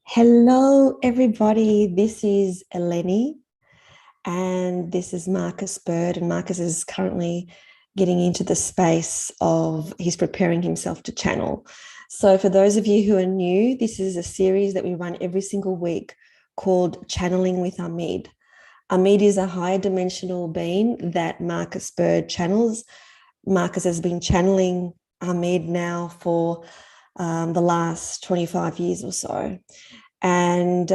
Hello, everybody. This is Eleni, and this is Marcus Bird. And Marcus is currently getting into the space of he's preparing himself to channel. So, for those of you who are new, this is a series that we run every single week called Channeling with Ameed. Ameed is a higher dimensional being that Marcus Bird channels. Marcus has been channeling Ameed now for the last 25 years or so. And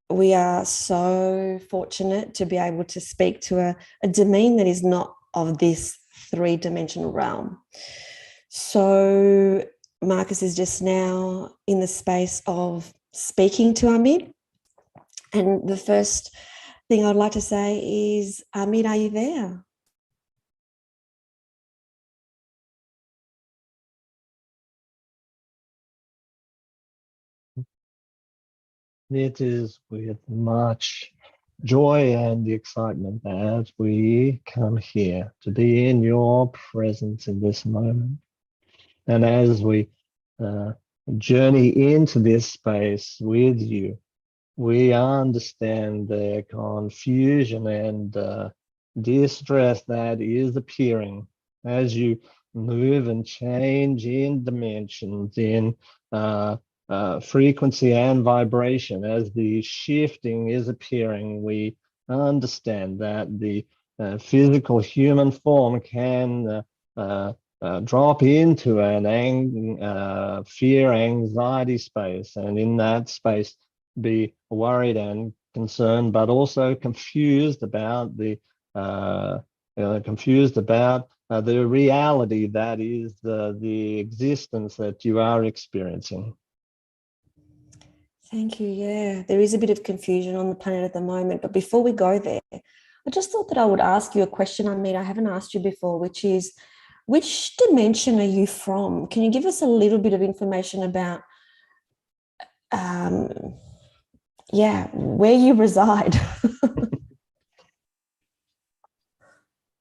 we are so fortunate to be able to speak to a domain that is not of this three-dimensional realm. So Marcus is just now in the space of speaking to Ameed. And the first thing I'd like to say is, Ameed, are you there? It is with much joy and excitement that we come here to be in your presence in this moment. And as we journey into this space with you, we understand the confusion and distress that is appearing as you move and change in dimensions, in frequency and vibration. As the shifting is appearing, we understand that the physical human form can drop into an fear, anxiety space, and in that space be worried and concerned, but also confused about the reality that is the existence that you are experiencing. Thank you. Yeah, there is a bit of confusion on the planet at the moment. But before we go there, I just thought that I would ask you a question, Ameed, I haven't asked you before, which is, which dimension are you from? Can you give us a little bit of information about, where you reside?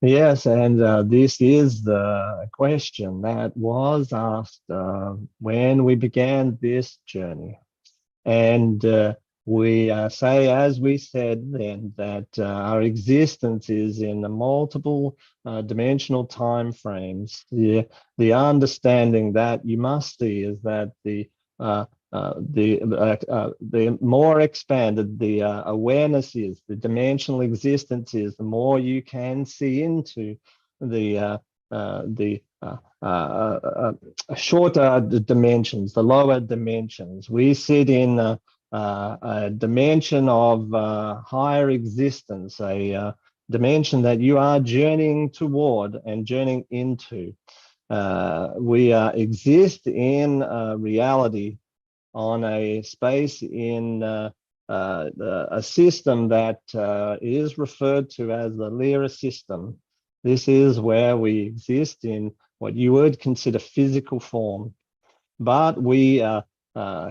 Yes, and this is the question that was asked when we began this journey. And we say, as we said then, that our existence is in the multiple dimensional time frames. The understanding that you must see is that the more expanded the awareness is, the dimensional existence is, the more you can see into the shorter dimensions, the lower dimensions. We sit in a dimension of higher existence, a dimension that you are journeying toward and journeying into. We exist in reality on a space in a system that is referred to as the Lyran system. This is where we exist in what you would consider physical form, but we are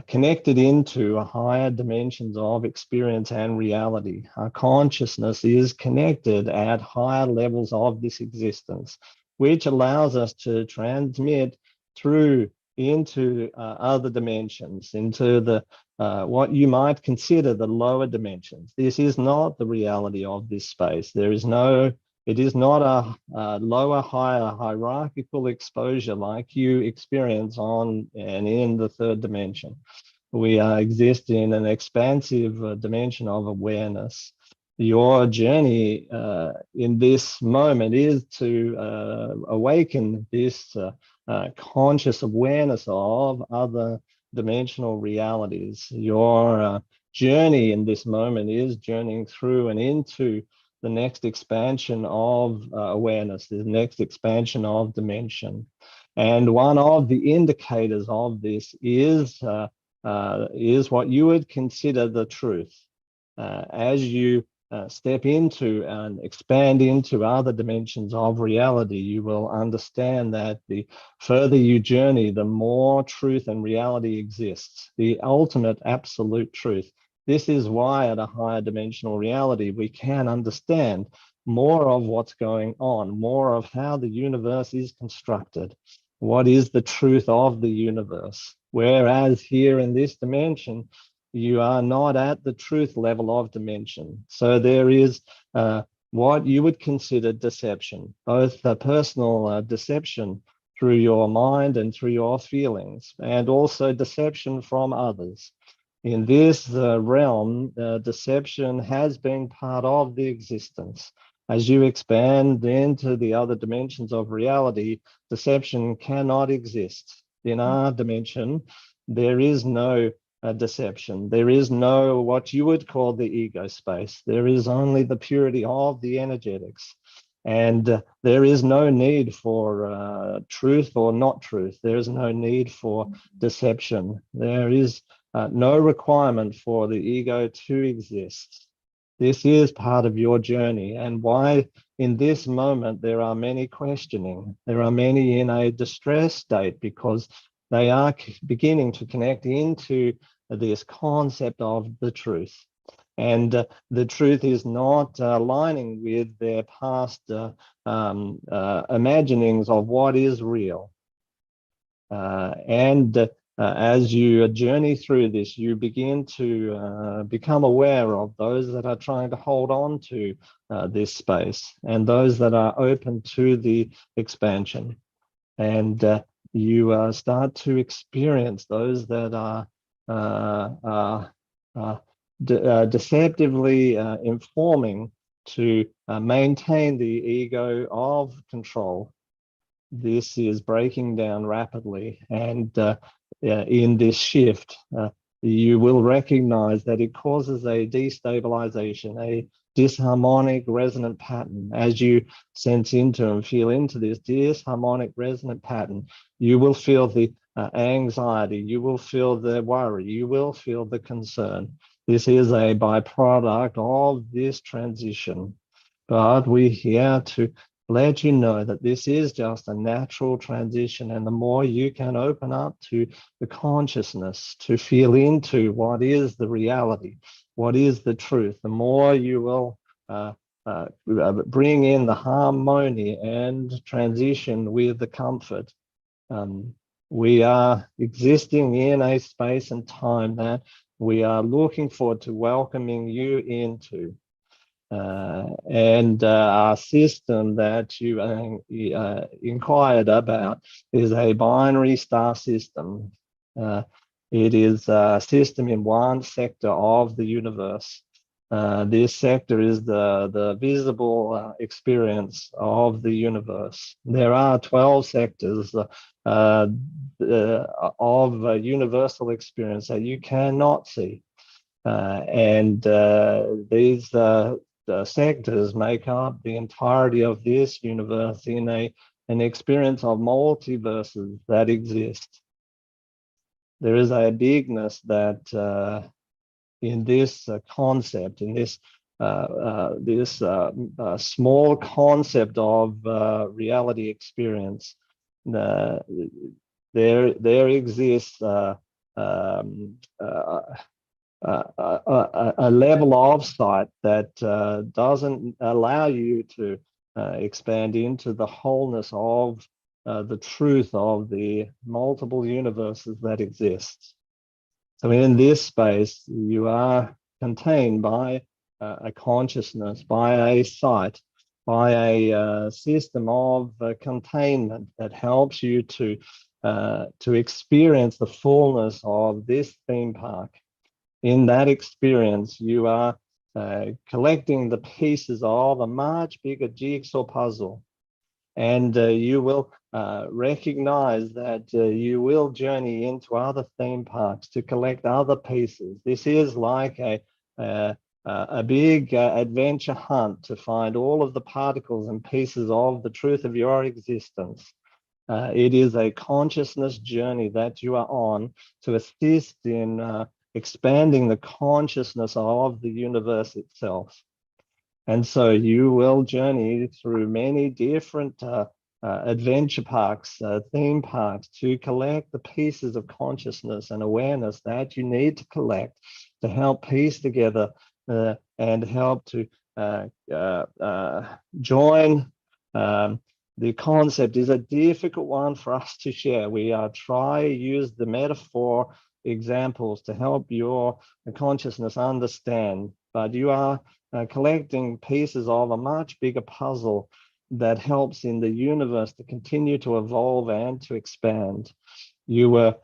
connected into higher dimensions of experience and reality. Our consciousness is connected at higher levels of this existence, which allows us to transmit through into other dimensions, into the what you might consider the lower dimensions. This is not the reality of this space. It is not a lower, higher hierarchical exposure like you experience on and in the third dimension. We exist in an expansive dimension of awareness. Your journey in this moment is to awaken this conscious awareness of other dimensional realities. Your journey in this moment is journeying through and into the next expansion of awareness, the next expansion of dimension. And one of the indicators of this is what you would consider the truth. As you step into and expand into other dimensions of reality, you will understand that the further you journey, the more truth and reality exists, the ultimate absolute truth. This is why at a higher dimensional reality, we can understand more of what's going on, more of how the universe is constructed. What is the truth of the universe? Whereas here in this dimension, you are not at the truth level of dimension. So there is what you would consider deception, both the personal deception through your mind and through your feelings, and also deception from others. In this realm, deception has been part of the existence. As you expand into the other dimensions of reality, deception cannot exist. In our dimension, there is no deception. There is no what you would call the ego space. There is only the purity of the energetics. And there is no need for truth or not truth. There is no need for deception. There is no requirement for the ego to exist. This is part of your journey, and why in this moment there are many questioning. There are many in a distressed state because they are beginning to connect into this concept of the truth. And the truth is not aligning with their past imaginings of what is real. As you journey through this, you begin to become aware of those that are trying to hold on to this space and those that are open to the expansion. And you start to experience those that are deceptively informing to maintain the ego of control. This is breaking down rapidly, and in this shift, you will recognize that it causes a destabilization, a disharmonic resonant pattern. As you sense into and feel into this disharmonic resonant pattern, you will feel the anxiety, you will feel the worry, you will feel the concern. This is a byproduct of this transition, but we're here to let you know that this is just a natural transition, and the more you can open up to the consciousness, to feel into what is the reality, what is the truth, the more you will bring in the harmony and transition with the comfort. We are existing in a space and time that we are looking forward to welcoming you into. Our system that you inquired about is a binary star system. It is a system in one sector of the universe. This sector is the visible experience of the universe. There are 12 sectors of universal experience that you cannot see. These sectors make up the entirety of this universe in an experience of multiverses that exist. There is a bigness that in this concept, in this small concept of reality experience, there exists a level of sight that doesn't allow you to expand into the wholeness of the truth of the multiple universes that exist. So in this space, you are contained by a consciousness, by a sight, by a system of containment that helps you to experience the fullness of this theme park. In that experience, you are collecting the pieces of a much bigger jigsaw puzzle. And you will recognize that you will journey into other theme parks to collect other pieces. This is like a big adventure hunt to find all of the particles and pieces of the truth of your existence. It is a consciousness journey that you are on to assist in expanding the consciousness of the universe itself. And so you will journey through many different adventure parks, theme parks, to collect the pieces of consciousness and awareness that you need to collect to help piece together and help to join. The concept is a difficult one for us to share. We try to use the metaphor examples to help your consciousness understand, but you are collecting pieces of a much bigger puzzle that helps in the universe to continue to evolve and to expand. You were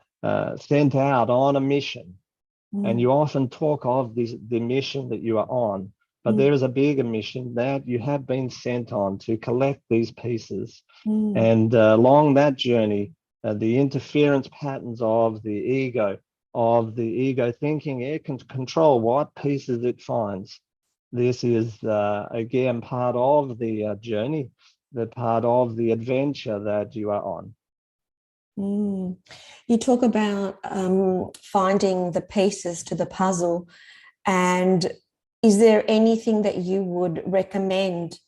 sent out on a mission, and you often talk of the mission that you are on, but there is a bigger mission that you have been sent on to collect these pieces. And along that journey, the interference patterns of the ego thinking it can control what pieces it finds. This is, again, part of the journey, the part of the adventure that you are on. You talk about finding the pieces to the puzzle, and is there anything that you would recommend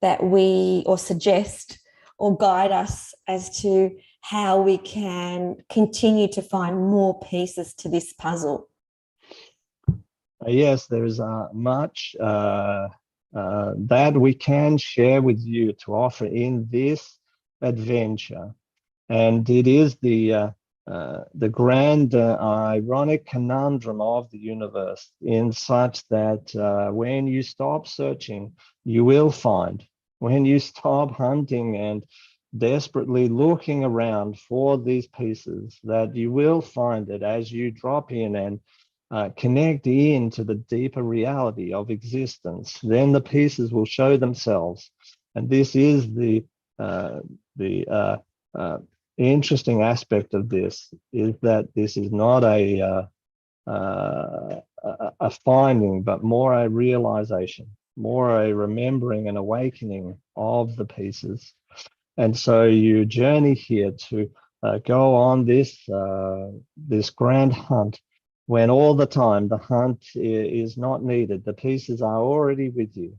that or suggest or guide us as to how we can continue to find more pieces to this puzzle? Yes, there is much that we can share with you to offer in this adventure. And it is the grand ironic conundrum of the universe, in such that when you stop searching, you will find. When you stop hunting and desperately looking around for these pieces, that you will find it as you drop in and connect into the deeper reality of existence. Then the pieces will show themselves. And this is the interesting aspect of this, is that this is not a finding, but more a realization, more a remembering and awakening of the pieces. And so you journey here to go on this grand hunt, when all the time the hunt is not needed. The pieces are already with you.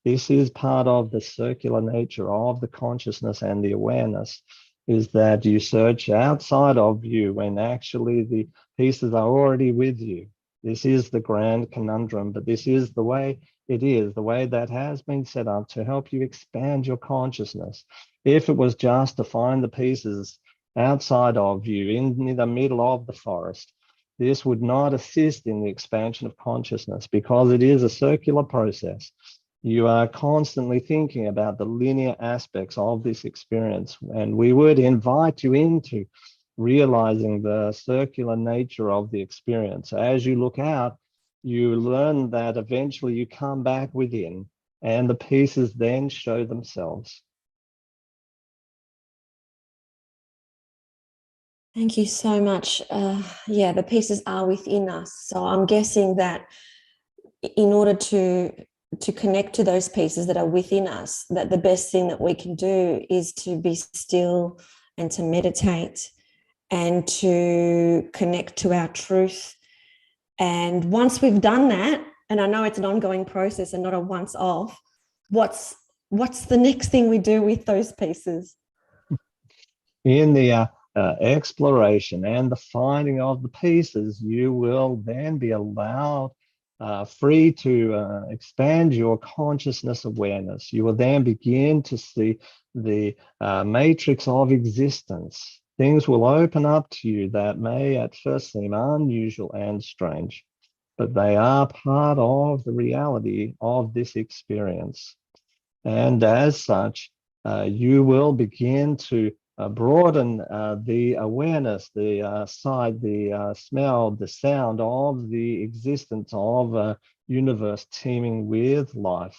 This is part of the circular nature of the consciousness and the awareness, is that you search outside of you when actually the pieces are already with you. This is the grand conundrum, but this is the way it is, the way that has been set up to help you expand your consciousness. If it was just to find the pieces outside of you, in the middle of the forest, this would not assist in the expansion of consciousness, because it is a circular process. You are constantly thinking about the linear aspects of this experience, and we would invite you into realizing the circular nature of the experience. As you look out, you learn that eventually you come back within, and the pieces then show themselves. Thank you so much. Yeah, the pieces are within us. So I'm guessing that in order to connect to those pieces that are within us, that the best thing that we can do is to be still and to meditate and to connect to our truth. And once we've done that, and I know it's an ongoing process and not a once off, what's the next thing we do with those pieces? In the exploration and the finding of the pieces, you will then be allowed free to expand your consciousness awareness. You will then begin to see the matrix of existence. Things will open up to you that may at first seem unusual and strange, but they are part of the reality of this experience. And as such, you will begin to broaden the awareness, the sight, the smell, the sound of the existence of a universe teeming with life.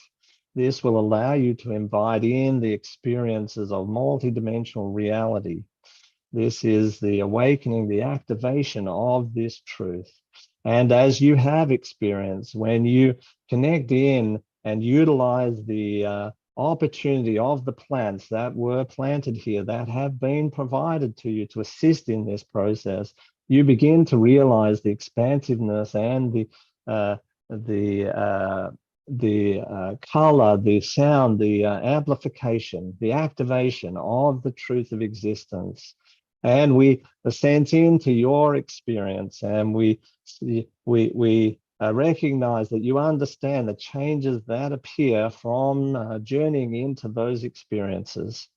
This will allow you to invite in the experiences of multidimensional reality. This is the awakening, the activation of this truth. And as you have experienced, when you connect in and utilize the opportunity of the plants that were planted here, that have been provided to you to assist in this process, you begin to realize the expansiveness and the color, the sound, the amplification, the activation of the truth of existence. And we ascend into your experience, and we recognize that you understand the changes that appear from journeying into those experiences.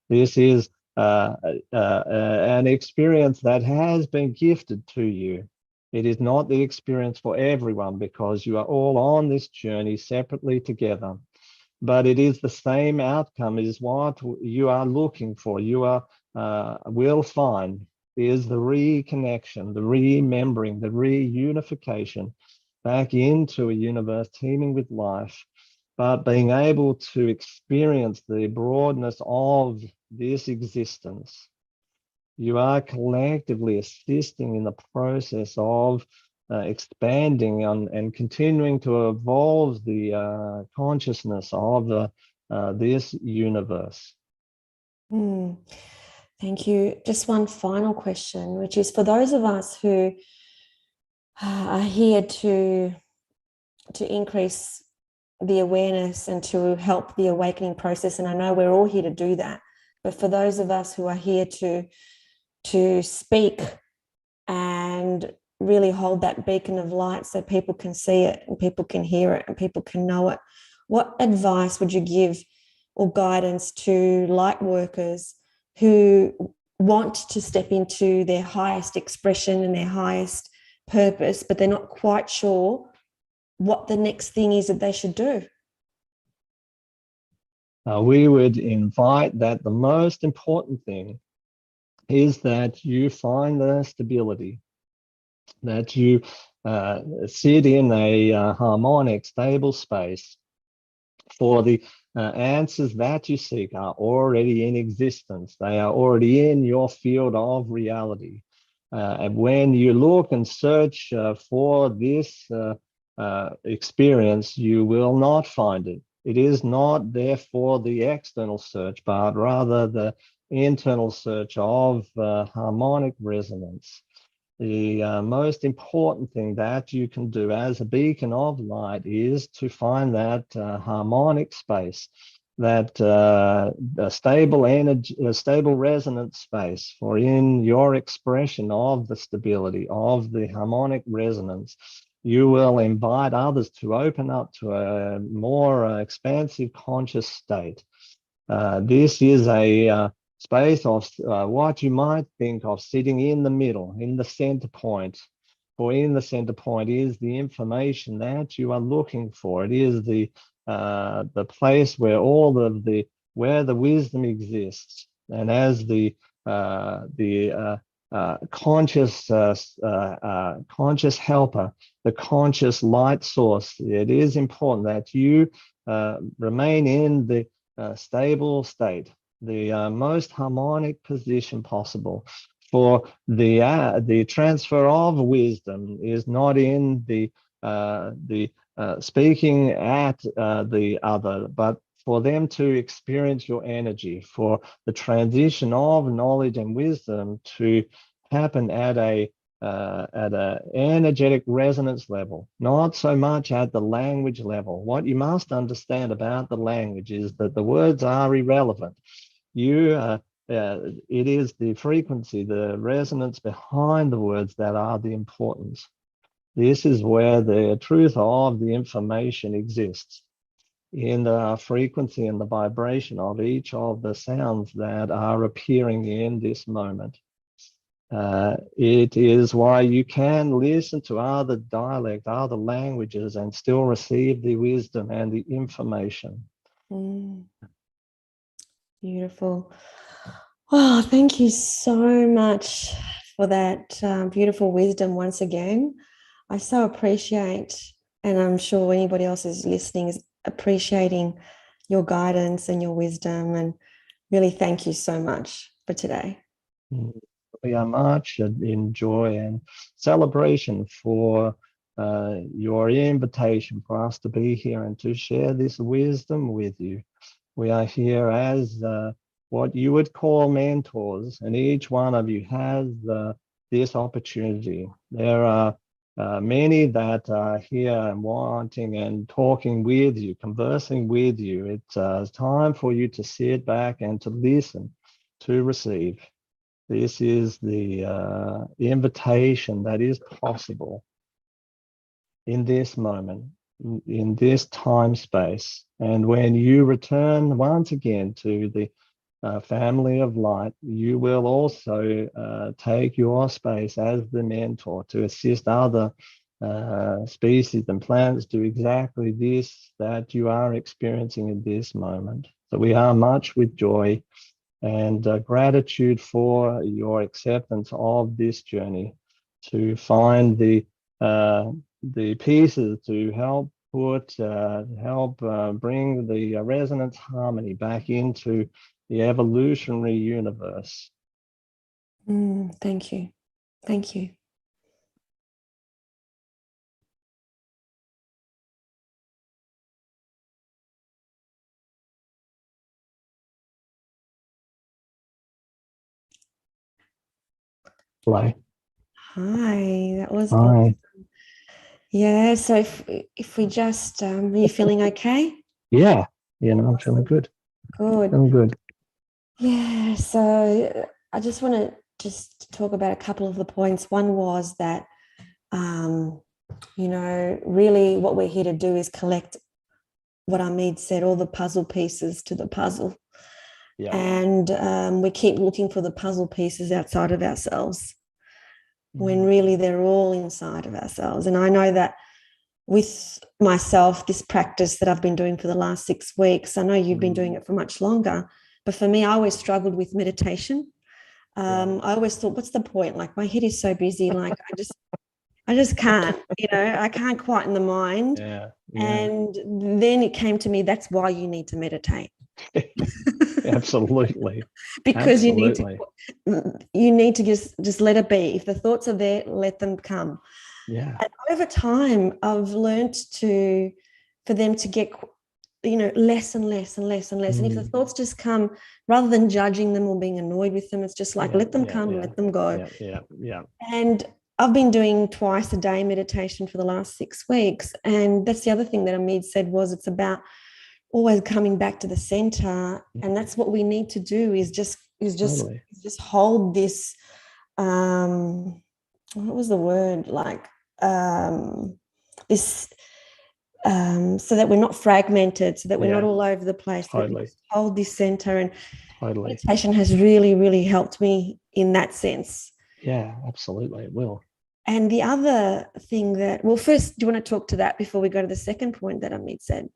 This is an experience that has been gifted to you. It is not the experience for everyone because you are all on this journey separately together. But it is the same outcome is what you are looking for. You will find is the reconnection, the remembering, the reunification back into a universe teeming with life, but being able to experience the broadness of this existence. You are collectively assisting in the process of expanding and continuing to evolve the consciousness of this universe. Thank you. Just one final question, which is for those of us who are here to increase the awareness and to help the awakening process. And I know we're all here to do that. But for those of us who are here to speak and really hold that beacon of light so people can see it and people can hear it and people can know it, what advice would you give or guidance to light workers who want to step into their highest expression and their highest purpose, but they're not quite sure what the next thing is that they should do? We would invite that the most important thing is that you find the stability, that you sit in a harmonic, stable space. For the answers that you seek are already in existence. They are already in your field of reality. And when you look and search for this experience, you will not find it. It is not therefore the external search, but rather the internal search of harmonic resonance. The most important thing that you can do as a beacon of light is to find that harmonic space, that stable energy, stable resonance space. For in your expression of the stability, of the harmonic resonance, you will invite others to open up to a more expansive conscious state. This is a space of what you might think of sitting in the middle, in the center point. For in the center point is the information that you are looking for. It is the place where where the wisdom exists. And as the conscious helper, the conscious light source, it is important that you remain in the stable state, the most harmonic position possible. For the transfer of wisdom is not in the speaking at the other, but for them to experience your energy, for the transition of knowledge and wisdom to happen at a energetic resonance level, not so much at the language level. What you must understand about the language is that the words are irrelevant. It is the frequency, the resonance behind the words that are the importance. This is where the truth of the information exists, in the frequency and the vibration of each of the sounds that are appearing in this moment. It is why you can listen to other dialects, other languages, and still receive the wisdom and the information. Beautiful. Oh, thank you so much for that beautiful wisdom once again. I so appreciate, and I'm sure anybody else is listening is appreciating your guidance and your wisdom, and really thank you so much for today. We are much in joy and celebration for your invitation for us to be here and to share this wisdom with you. We are here as what you would call mentors, and each one of you has this opportunity. There are many that are here and wanting and talking with you, conversing with you. It's time for you to sit back and to listen, to receive. This is the invitation that is possible in this moment, in this time space. And when you return once again to the family of light, you will also take your space as the mentor to assist other species and plants do exactly this that you are experiencing in this moment. So we are much with joy and gratitude for your acceptance of this journey to find the pieces to help bring the resonance harmony back into the evolutionary universe. Thank you. Thank you. Hello. Hi, that was Hi. awesome. Yeah, so if we just, are you feeling okay? Yeah, I'm feeling good. Good. Feeling good. Yeah, so I just want to just talk about a couple of the points. One was that, really what we're here to do is collect what Ameed said, all the puzzle pieces to the puzzle. Yeah. And we keep looking for the puzzle pieces outside of ourselves when really they're all inside of ourselves. And I know that with myself, this practice that I've been doing for the last 6 weeks, I know you've been doing it for much longer, but for me, I always struggled with meditation. I always thought, what's the point? Like, my head is so busy, like I just can't, I can't quieten the mind. Yeah. And then it came to me, that's why you need to meditate. Absolutely. Because Absolutely. you need to just let it be. If the thoughts are there, let them come. Yeah. And over time, I've learned for them to get, less and less and less and less. And if the thoughts just come, rather than judging them or being annoyed with them, it's just like, let them come, let them go. Yeah. And I've been doing twice a day meditation for the last 6 weeks. And that's the other thing that Ameed said was it's about always coming back to the center. And that's what we need to do is just hold this, what was the word? Like this, so that we're not fragmented, so that we're not all over the place. Totally. Hold this center. And totally. Meditation has really, really helped me in that sense. Yeah, absolutely. It will. And the other thing that, well, first, do you want to talk to that before we go to the second point that Ameed said?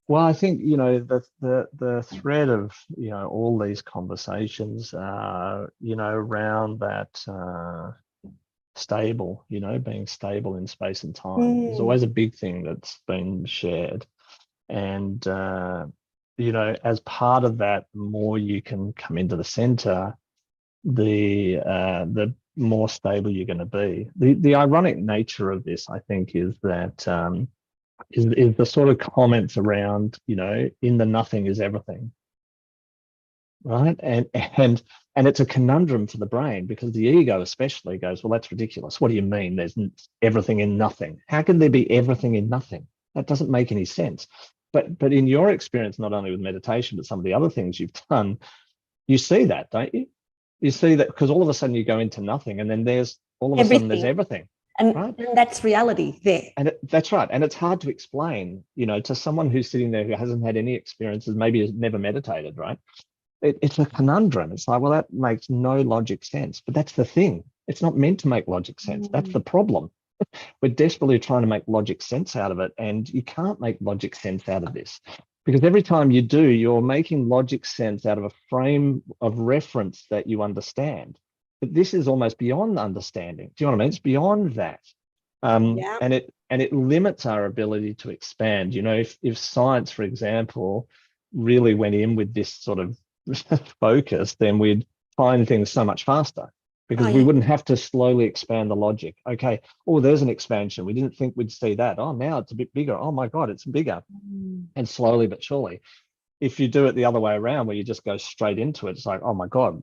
Well, I think, the thread of, all these conversations, around that stable, being stable in space and time is always a big thing that's been shared. And, as part of that, the more you can come into the center, the more stable you're going to be. The ironic nature of this, I think, is that is the sort of comments around, in the nothing is everything, right? And it's a conundrum for the brain because the ego especially goes, well, that's ridiculous. What do you mean there's everything in nothing? How can there be everything in nothing? That doesn't make any sense. But in your experience, not only with meditation, but some of the other things you've done, you see that, don't you? You see that because all of a sudden you go into nothing and then there's all of a sudden there's everything. And, right? And that's reality there. And that's right. And it's hard to explain, to someone who's sitting there who hasn't had any experiences, maybe has never meditated, right? It's a conundrum. It's like, well, that makes no logic sense. But that's the thing. It's not meant to make logic sense. That's the problem. We're desperately trying to make logic sense out of it. And you can't make logic sense out of this. Because every time you do, you're making logic sense out of a frame of reference that you understand. But this is almost beyond understanding. Do you know what I mean? It's beyond that. And it limits our ability to expand. If science, for example, really went in with this sort of focus, then we'd find things so much faster because we wouldn't have to slowly expand the logic. Okay, there's an expansion. We didn't think we'd see that. Now it's a bit bigger. Oh my God, it's bigger. And slowly but surely. If you do it the other way around where you just go straight into it, it's like, oh my God,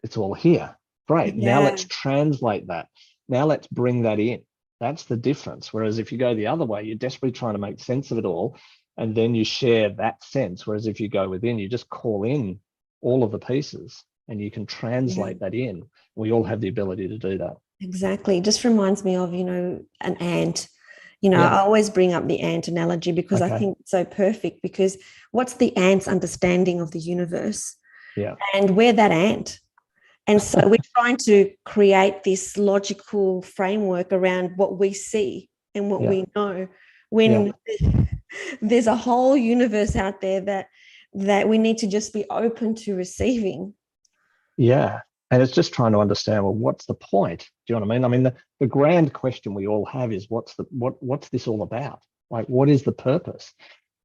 it's all here. Great. Now let's translate that. Now let's bring that in. That's the difference. Whereas if you go the other way, you're desperately trying to make sense of it all. And then you share that sense. Whereas if you go within, you just call in all of the pieces and you can translate that in. We all have the ability to do that. Exactly. It just reminds me of, an ant. I always bring up the ant analogy because I think it's so perfect, because what's the ant's understanding of the universe? Yeah. And we're that ant. And so we're trying to create this logical framework around what we see and what we know, when there's a whole universe out there that we need to just be open to receiving. Yeah. And it's just trying to understand, well, what's the point? Do you know what I mean? I mean, the grand question we all have is what's this all about? Like, what is the purpose?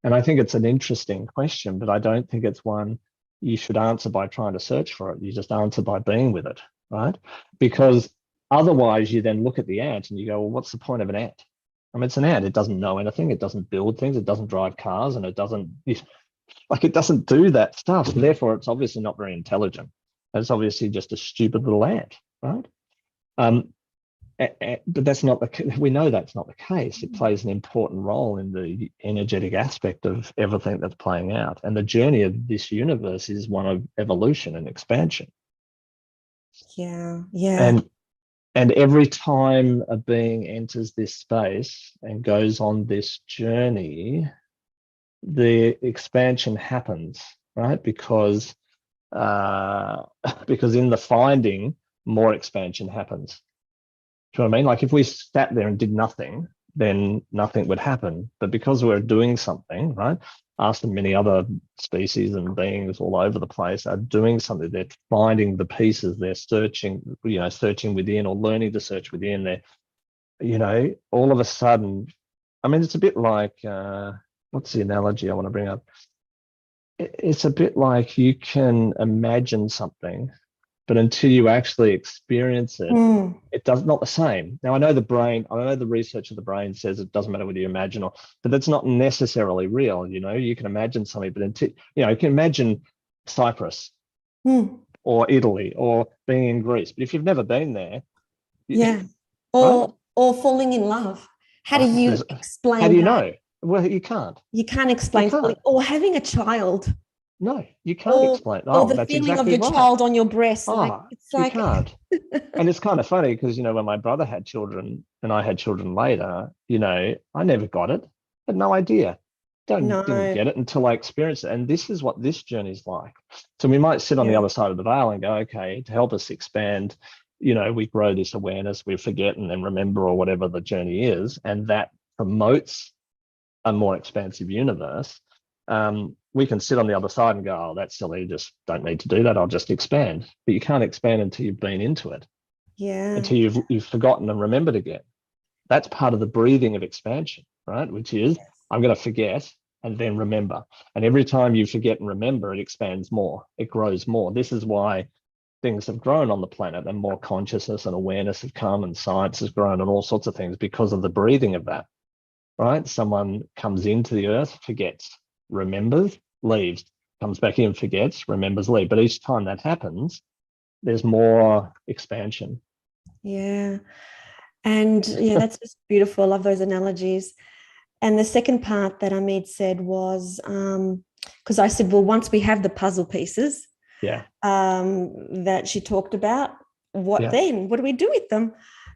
And I think it's an interesting question, but I don't think it's one you should answer by trying to search for it. You just answer by being with it, right? Because otherwise you then look at the ant and you go, well, what's the point of an ant? I mean, it's an ant. It doesn't know anything. It doesn't build things. It doesn't drive cars, and it doesn't do that stuff. Therefore, it's obviously not very intelligent. It's obviously just a stupid little ant, right? But that's not we know that's not the case. It plays an important role in the energetic aspect of everything that's playing out. And the journey of this universe is one of evolution and expansion. Yeah. Yeah. And every time a being enters this space and goes on this journey, the expansion happens, right? Because in the finding, more expansion happens. Do you know what I mean? Like if we sat there and did nothing, then nothing would happen. But because we're doing something, right? Us and many other species and beings all over the place are doing something. They're finding the pieces. They're searching, searching within or learning to search within. They're, all of a sudden, I mean, it's a bit like, what's the analogy I want to bring up? It's a bit like you can imagine something, but until you actually experience it, it does not the same. Now, I know the research of the brain says it doesn't matter whether you imagine but that's not necessarily real. You can imagine something, but until, you can imagine Cyprus or Italy or being in Greece. But if you've never been there, or falling in love, how do you explain how do you that? know? Well, you can't. You can't explain falling, or having a child. No, you can't explain. Or the that's feeling exactly of your right. child on your breast. You can't. And it's kind of funny because, when my brother had children and I had children later, I never got it. Had no idea. Didn't get it until I experienced it. And this is what this journey's like. So we might sit on the other side of the veil and go, okay, to help us expand, we grow this awareness, we forget and then remember or whatever the journey is. And that promotes a more expansive universe. We can sit on the other side and go, oh, that's silly, just don't need to do that, I'll just expand. But you can't expand until you've been into it. Until you've forgotten and remembered again. That's part of the breathing of expansion, right? Which is, I'm going to forget and then remember. And every time you forget and remember, it expands more, it grows more. This is why things have grown on the planet and more consciousness and awareness have come and science has grown and all sorts of things because of the breathing of that, right? Someone comes into the earth, forgets, remembers, leaves, comes back in, forgets, remembers, leaves. But each time that happens, there's more expansion. Yeah. And that's just beautiful. I love those analogies. And the second part that Ameed said was, because I said, well, once we have the puzzle pieces that she talked about, what then? What do we do with them?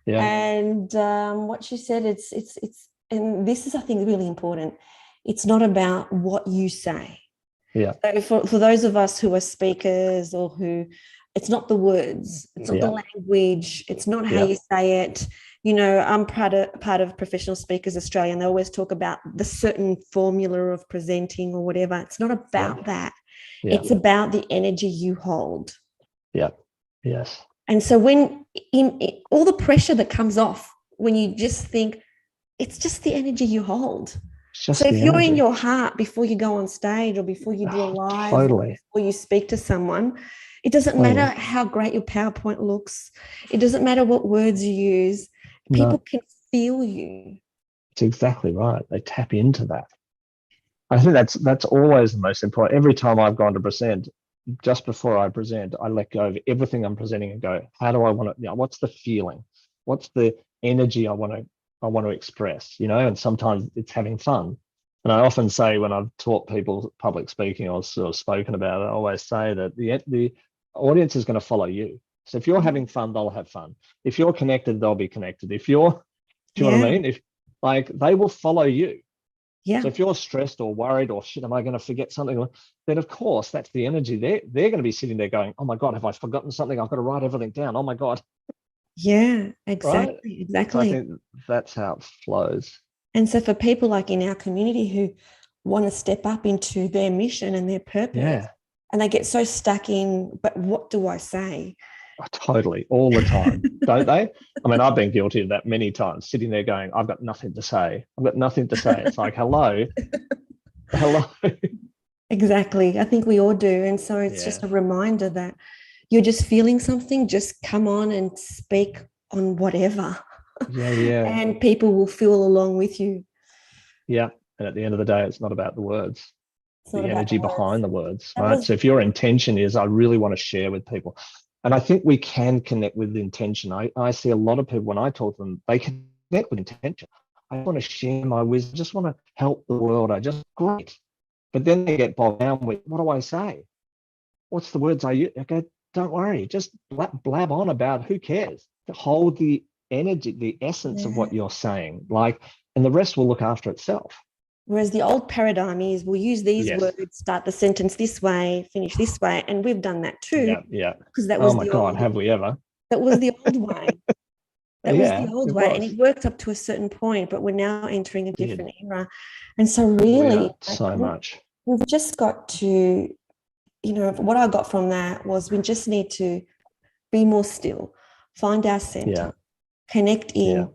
Yeah. And what she said, it's and this is, I think, really important. It's not about what you say. Yeah. So for those of us who are speakers or it's not the words, it's not the language, it's not how you say it. I'm part of Professional Speakers Australia, and they always talk about the certain formula of presenting or whatever. It's not about that. It's about the energy you hold. Yeah. Yes. And so when in all the pressure that comes off when you just think, it's just the energy you hold. So if you're in your heart before you go on stage or before you do a live or before you speak to someone, it doesn't matter how great your PowerPoint looks. It doesn't matter what words you use. People can feel you. It's exactly right. They tap into that. I think that's always the most important. Every time I've gone to present, just before I present, I let go of everything I'm presenting and go, how do I want to, what's the feeling? What's the energy I want to express, and sometimes it's having fun. And I often say when I've taught people public speaking or sort of spoken about it, I always say that the audience is going to follow you. So if you're having fun, they'll have fun. If you're connected, they'll be connected. Do you know what I mean? If they will follow you. Yeah. So if you're stressed or worried or shit, am I going to forget something? Then of course that's the energy. They're going to be sitting there going, oh my God, have I forgotten something? I've got to write everything down. Oh my God. Yeah, Right. exactly. So I Exactly. think that's how it flows. And so for people like in our community who want to step up into their mission and their purpose, Yeah. and they get so stuck in, but what do I say? Oh, totally. All the time. Don't they? I mean, I've been guilty of that many times, sitting there going, I've got nothing to say. I've got nothing to say. It's like, hello. Hello. Exactly. I think we all do. And so it's Yeah. just a reminder that you're just feeling something, just come on and speak on whatever. Yeah. Yeah. And people will feel along with you. Yeah. And at the end of the day, it's not about the words, It's not the about the energy words. behind the words, That right? was, So if your intention is, I really want to share with people, and I think we can connect with intention. I see a lot of people when I talk to them, they connect with intention. I want to share my wisdom, I just want to help the world. I just great. But then they get bogged down with, what do I say? What's the words I use? Okay, don't worry, just blab on about, who cares? Hold the energy, the essence of yeah. what you're saying, like, and the rest will look after itself. Whereas the old paradigm is we'll use these Yes. words, start the sentence this way, finish this way. And we've done that too, Yeah. Yeah. because Oh my God, have we ever? that was the old way. That was the Yeah, old it way. And was. it worked up to a certain point, but we're now entering a Did. different era. And so We really, are so much. we've just got to, what I got from that was we just need to be more still, find our Yeah. center, connect Yeah. in,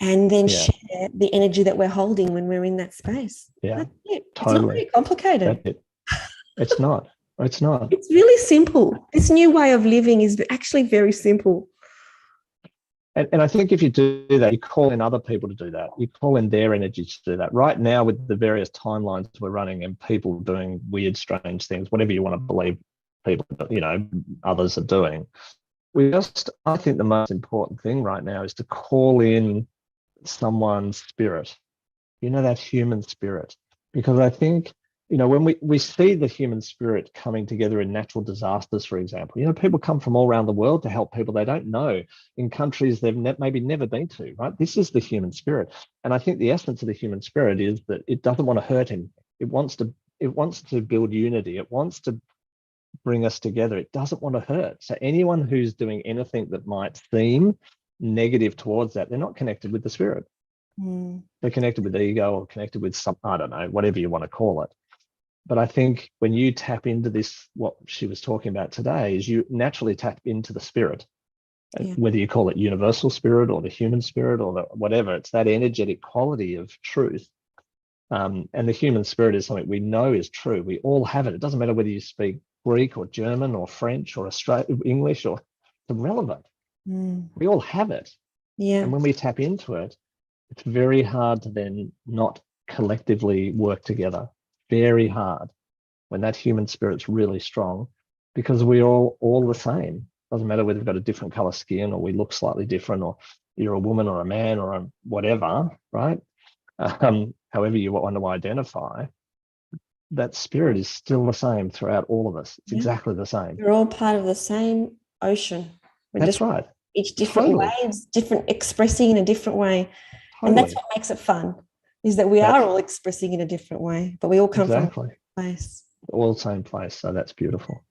and then Yeah. share the energy that we're holding when we're in that space. Yeah. That's it. It's not Totally. very complicated. That's it. It's not. It's not. It's really simple. This new way of living is actually very simple. And I think if you do that, you call in other people to do that. You call in their energy to do that. Right now, with the various timelines we're running and people doing weird, strange things, whatever you want to believe people, others are doing. I think the most important thing right now is to call in someone's spirit, that human spirit. Because I think, when we see the human spirit coming together in natural disasters, for example, people come from all around the world to help people they don't know in countries they've maybe never been to, right? This is the human spirit. And I think the essence of the human spirit is that it doesn't want to hurt him. It wants to build unity. It wants to bring us together. It doesn't want to hurt. So anyone who's doing anything that might seem negative towards that, they're not connected with the spirit. They're connected with ego or connected with some, I don't know, whatever you want to call it. But I think when you tap into this, what she was talking about today, is you naturally tap into the spirit. Yeah. Whether you call it universal spirit or the human spirit or whatever, it's that energetic quality of truth. And the human spirit is something we know is true. We all have it. It doesn't matter whether you speak Greek or German or French or English, or it's irrelevant. We all have it. Yeah. And when we tap into it, it's very hard to then not collectively work together. Very hard when that human spirit's really strong, because we're all the same. Doesn't matter whether we've got a different color skin or we look slightly different, or you're a woman or a man or a whatever, right? However you want to identify, that spirit is still the same throughout all of us. It's exactly the same. We're all part of the same ocean. That's right. Each different waves, different, expressing in a different way. And that's what makes it fun, is that we are all expressing in a different way, but we all come from the same place. All the same place. So that's beautiful.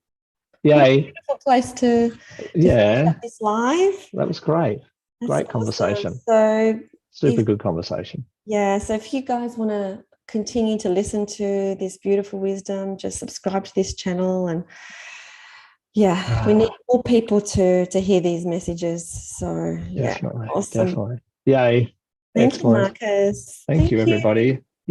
Yay. Beautiful place to finish up this live. That was great. Great conversation. So super good conversation. Yeah. So if you guys want to continue to listen to this beautiful wisdom, just subscribe to this channel. And we need more people to hear these messages. So definitely. awesome. Definitely. Yay. Thank Excellent. you, Marcus. Thank you, everybody.